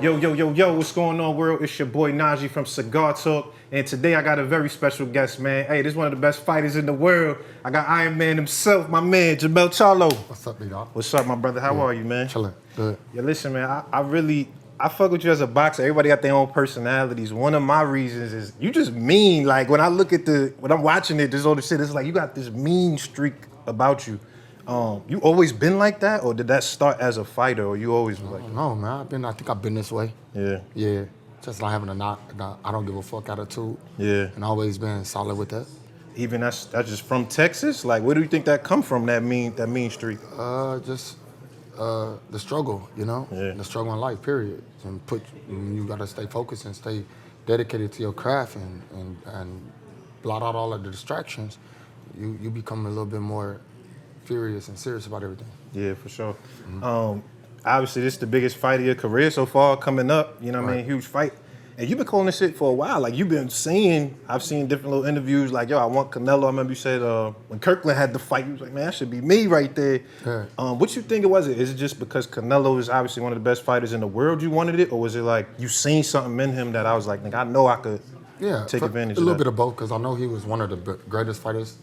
Yo, what's going on, world? It's your boy Najee from Cigar Talk, and today I got a very special guest, man. Hey, this is one of the best fighters in the world. I got Iron Man himself, my man, Jermell Charlo. What's up, B-Dog? What's up, my brother? How are you, man? Chilling. Good. Yeah, listen, man, I fuck with you as a boxer. Everybody got their own personalities. One of my reasons is you just mean. Like, when I look at when I'm watching it, this other shit, it's like you got this mean streak about you. You always been like that, or did that start as a fighter, or you always was like that? No, man. I think I've been this way. Yeah. Yeah. Just not having I don't give a fuck attitude. Yeah. And always been solid with that. Even that's just from Texas? Like, where do you think that come from, that mean streak? Just the struggle, you know? Yeah. The struggle in life, period. And you gotta stay focused and stay dedicated to your craft and blot out all of the distractions. You become a little bit more furious and serious about everything. Yeah, for sure. Mm-hmm. Obviously, this is the biggest fight of your career so far coming up. You know what I mean? Huge fight. And you've been calling this shit for a while. Like, you've been saying, I've seen different little interviews like, yo, I want Canelo. I remember you said when Kirkland had the fight, you was like, man, that should be me right there. Yeah. What you think it was? Is it just because Canelo is obviously one of the best fighters in the world you wanted it? Or was it like you seen something in him that I was like, nigga, I know I could take advantage of that? A little bit of both, because I know he was one of the greatest fighters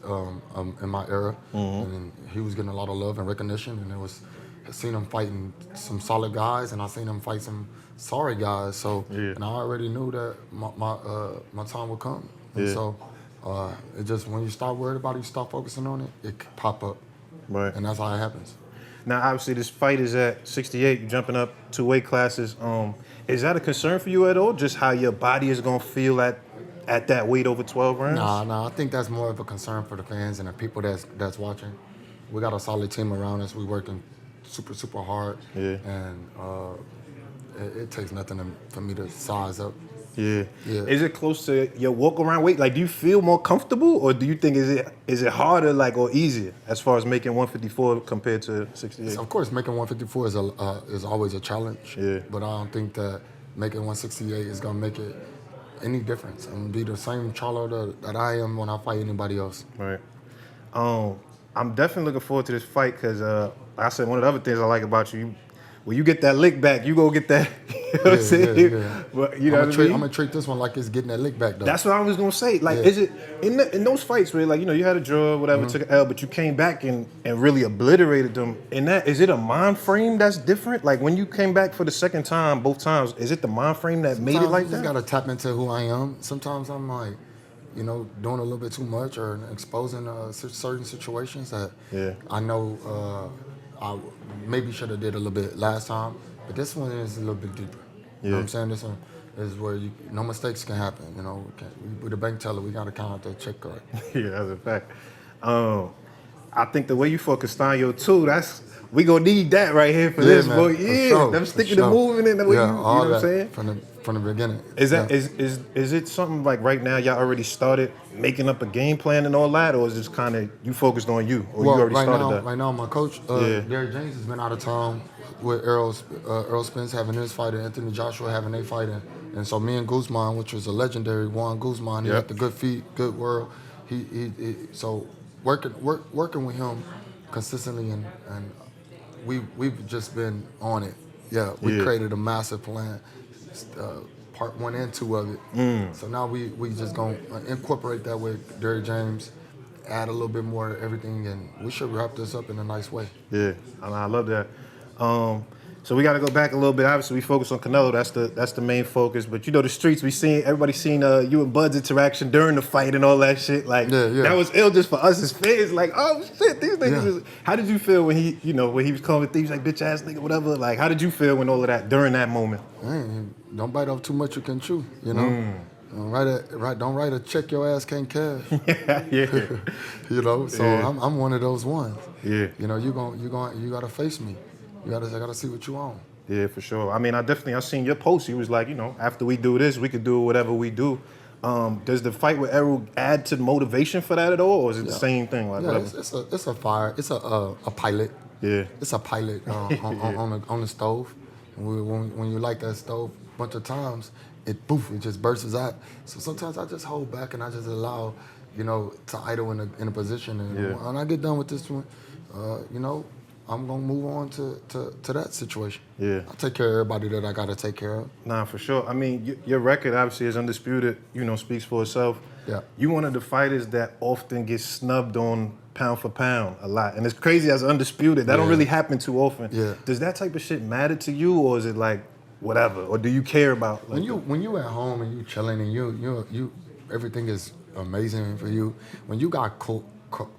in my era. Mm-hmm. And he was getting a lot of love and recognition. And I seen him fighting some solid guys, and I seen him fight some sorry guys. So, and I already knew that my time would come. And so, it just, when you stop worried about it, you stop focusing on it, it can pop up. Right. And that's how it happens. Now, obviously, this fight is at 68. You're jumping up 2 weight classes. Is that a concern for you at all? Just how your body is gonna feel at that weight over 12 rounds? Nah. I think that's more of a concern for the fans and the people that's watching. We got a solid team around us. We working super hard. Yeah. And it takes nothing for me to size up. Yeah. Is it close to your walk around weight? Like, do you feel more comfortable, or do you think is it harder, like, or easier as far as making 154 compared to 68? Of course, making 154 is always a challenge. Yeah. But I don't think that making 168 is gonna make it any difference. I'm gonna be the same Charlo that I am when I fight anybody else. Right. I'm definitely looking forward to this fight because, like I said, one of the other things I like about you, when you get that lick back, you go get that. You know what I'm saying? Yeah. But you know what I mean? I'm gonna treat this one like it's getting that lick back, though. That's what I was gonna say. Like, is it in those fights where, like, you know, you had a draw, whatever, took an L, but you came back and really obliterated them? And is it a mind frame that's different? Like, when you came back for the second time, both times, is it the mind frame that made it like that? You just gotta tap into who I am. Sometimes I'm like, you know, doing a little bit too much or exposing certain situations that I know I maybe should have did a little bit last time, but this one is a little bit deeper. You know what I'm saying? This one is where no mistakes can happen. You know, with a bank teller, we got to count out the check card. Yeah, that's a fact. I think the way you fought Castaño too, we gonna need that right here for this, man, boy. sure, them sticking and moving in the way you know what I'm saying? From the beginning. Is it something like right now y'all already started making up a game plan and all that, or is it kind of you focused on you, or you already started that? Right now, my coach, Derek James, has been out of town with Earl Spence having his fight and Anthony Joshua having their fight, and so me and Guzman, which was a legendary Juan Guzman, he had the good feet, good world. So working with him consistently, and we've just been on it. Yeah, we created a massive plan. Part 1 and 2 of it. So now we just gonna incorporate that with Derek James, add a little bit more of everything, and we should wrap this up in a nice way. Yeah, I love that. So we got to go back a little bit. Obviously, we focus on Canelo. That's the main focus. But you know, the streets, everybody seen you and Bud's interaction during the fight and all that shit. Like, that was ill just for us as fans. Like, oh shit, these niggas. How did you feel when he was calling thieves like bitch ass nigga, whatever? Like, how did you feel when all of that during that moment? Man, don't bite off too much you can chew. You know. Don't write a check your ass can't cash. You know. So I'm one of those ones. Yeah. You know, you gotta face me. I gotta see what you on. Yeah, for sure. I mean, I seen your post. He was like, you know, after we do this, we could do whatever we do. Does the fight with Errol add to the motivation for that at all, or is it the same thing? Like, it's a fire. It's a pilot. Yeah. It's a pilot on the stove. And when you light that stove a bunch of times, it just bursts out. So sometimes I just hold back and I just allow, you know, to idle in a position. And when I get done with this one, you know, I'm gonna move on to that situation. Yeah. I take care of everybody that I gotta take care of. Nah, for sure. I mean, your record obviously is undisputed. You know, speaks for itself. Yeah. You one of the fighters that often gets snubbed on pound for pound a lot, and it's crazy as undisputed. That don't really happen too often. Yeah. Does that type of shit matter to you, or is it like whatever, or do you care about like, when you at home and you chilling and you everything is amazing for you. When you got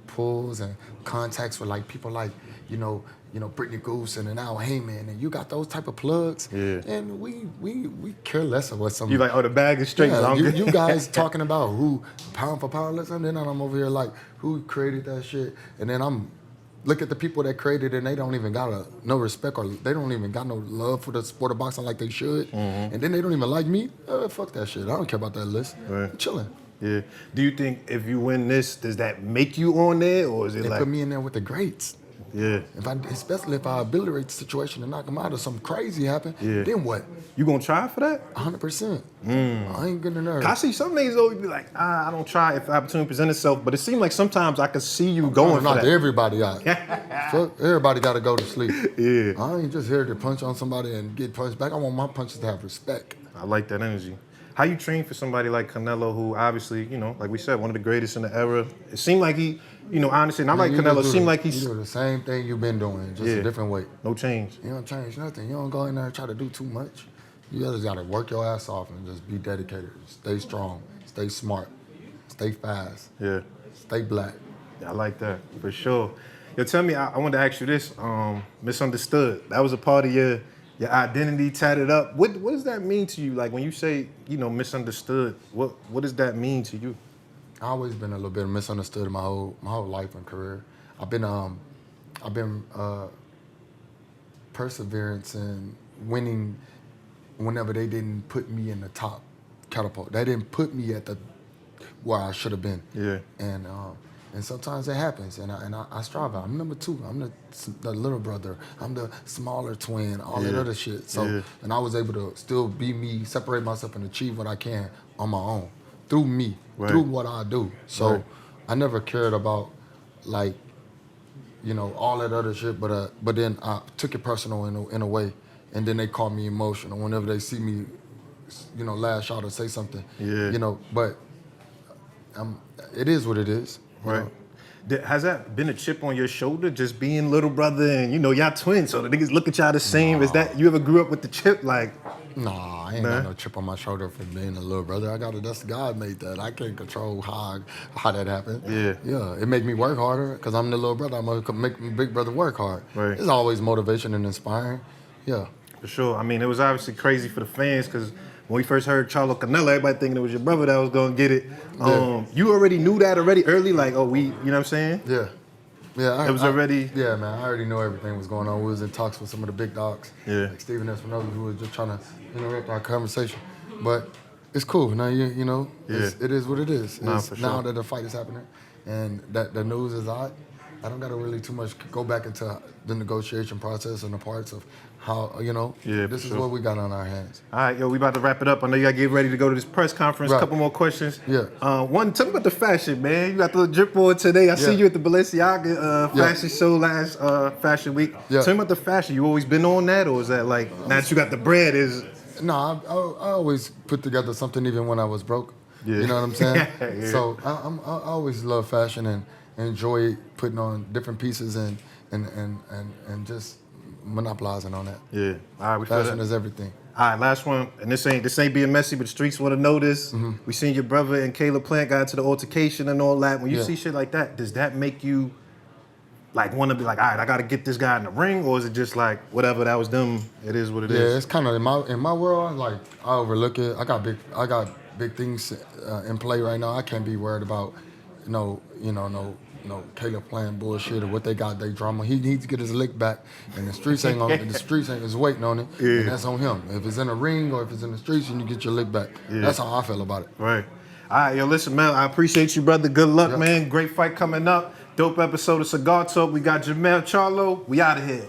pulls and contacts with like people like you know Brittany Goose and Al Heyman, and you got those type of plugs. Yeah. And we care less of what some. You like, oh, the bag is straight. Yeah, you guys talking about who pound for pound, listen, then I'm over here like who created that shit, and then I'm look at the people that created it and they don't even got no respect or they don't even got no love for the sport of boxing like they should, and then they don't even like me. Fuck that shit. I don't care about that list. Right. I'm chilling. Yeah. Do you think if you win this, does that make you on there, or is it They like? put me in there with the greats. Yeah. Especially if I obliterate the situation and knock them out or something crazy happen, Yeah. then what? You gonna try for that? 100%. I ain't getting nervous. I see some niggas always be like, I don't try if the opportunity presents itself, but it seems like sometimes I can see you going for Knock that. everybody out. Fuck, everybody got to go to sleep. Yeah. I ain't just here to punch on somebody and get punched back. I want my punches to have respect. I like that energy. How you train for somebody like Canelo, who obviously, like we said, one of the greatest in the era? It seemed like he, honestly, and I like Canelo, it seemed like he's... You do the same thing you've been doing, just a different way. No change. You don't change nothing. You don't go in there and try to do too much. You just got to work your ass off and just be dedicated. Stay strong. Stay smart. Stay fast. Yeah. Stay black. Yeah, I like that, for sure. Yo, tell me, I wanted to ask you this, misunderstood. That was a part of your identity tatted up. What does that mean to you? Like when you say, misunderstood, what does that mean to you? I've always been a little bit misunderstood in my whole life and career. I've been perseverance and winning whenever they didn't put me in the top catapult. They didn't put me at the where I should have been. Yeah. And sometimes it happens, and I strive. I'm number 2. I'm the little brother. I'm the smaller twin. All that other shit. So, and I was able to still be me, separate myself, and achieve what I can on my own through me, through what I do. So, I never cared about like, all that other shit. But then I took it personal in a way, and then they call me emotional whenever they see me, lash out or say something. Yeah. But it is what it is. Right. Has that been a chip on your shoulder, just being little brother and, y'all twins, so the niggas look at y'all the same? Is that, you ever grew up with the chip? Like, nah, I ain't got no chip on my shoulder for being a little brother. That's God made that. I can't control how that happened. Yeah. Yeah, it make me work harder because I'm the little brother. I'm going to make my big brother work hard. Right. It's always motivation and inspiring. Yeah. For sure. I mean, it was obviously crazy for the fans because when we first heard Charlo Canelo, everybody thinking it was your brother that was going to get it. You already knew that early? Like, you know what I'm saying? Yeah. Yeah. It was already... Yeah, man. I already knew everything was going on. We was in talks with some of the big dogs. Yeah. Like Steven Espinosa, who was just trying to interrupt our conversation. But it's cool. Now, it is what it is. Nah, for sure. Now that the fight is happening and that the news is out, I don't got to really too much go back into the negotiation process and the parts of how, this is what we got on our hands. All right, we about to wrap it up. I know you got to get ready to go to this press conference. A couple more questions. Yeah. One, tell me about the fashion, man. You got the drip on today. I see you at the Balenciaga fashion show last Fashion Week. Yeah. Tell me about the fashion. You always been on that, or is that like, now that you got the bread, is... No, I always put together something even when I was broke. Yeah. You know what I'm saying? Yeah. So I always love fashion and enjoy putting on different pieces and just monopolizing on that. Yeah. All right, Fashion is everything. All right, last one, and this ain't being messy, but the streets want to know this. We seen your brother and Caleb Plant got into the altercation and all that. When you see shit like that, does that make you like want to be like, all right, I got to get this guy in the ring, or is it just like whatever, that was them, it is what it is? Yeah, it's kind of in my world. Like I overlook it. I got big things in play right now. I can't be worried about no Caleb playing bullshit or what they got, they drama. He needs to get his lick back, and the streets ain't is waiting on it, and that's on him. If it's in a ring or if it's in the streets, you need to get your lick back. That's how I feel about it. Right. All right, yo, listen, man, I appreciate you, brother. Good luck, man. Great fight coming up. Dope episode of Cigar Talk. We got Jermell Charlo. We out of here.